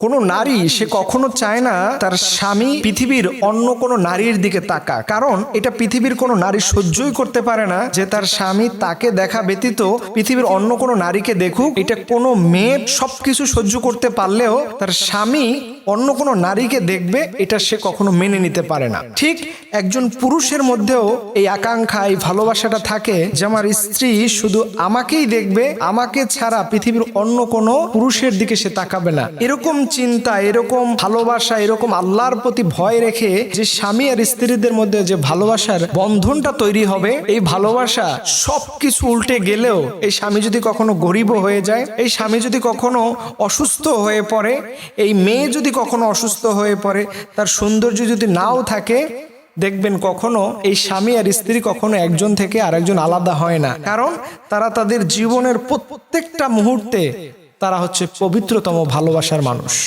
কোনো নারী সে কখনো চায় না তার স্বামী পৃথিবীর অন্য কোনো নারীর দিকে তাকাক, কারণ এটা পৃথিবীর কোনো নারী সহ্যই করতে পারে না যে তার স্বামী তাকে দেখা ব্যতীত পৃথিবীর অন্য কোনো নারীকে দেখুক। এটা কোনো মেয়ে সবকিছু সহ্য করতে পারলেও তার স্বামী অন্য কোনো নারীকে দেখবে এটা সে কখনো মেনে নিতে পারে না। ঠিক একজন পুরুষের মধ্যেও এই আকাঙ্ক্ষা, এই ভালোবাসাটা থাকে যে আমার স্ত্রী শুধু আমাকেই দেখবে, আমাকে ছাড়া পৃথিবীর অন্য কোনো পুরুষের দিকে সে তাকাবে না। এরকম চিন্তা, এরকম ভালোবাসা, এরকম আল্লাহর প্রতি ভয় রেখে যে স্বামী আর স্ত্রীদের মধ্যে যে ভালোবাসার বন্ধনটা তৈরি হবে, এই ভালোবাসা সবকিছু উল্টে গেলেও এই স্বামী যদি কখনো গরিব হয়ে যায়, এই স্বামী যদি কখনো অসুস্থ হয়ে পড়ে, এই মেয়ে যদি কখনো অসুস্থ হয়ে পড়ে, তার সৌন্দর্য যদি নাও থাকে, দেখবেন কখনো এই স্বামী আর স্ত্রী কখনো একজন থেকে আরেকজন আলাদা হয় না, কারণ তারা তাদের জীবনের প্রত্যেকটা মুহূর্তে তারা হচ্ছে পবিত্রতম ভালোবাসার মানুষ।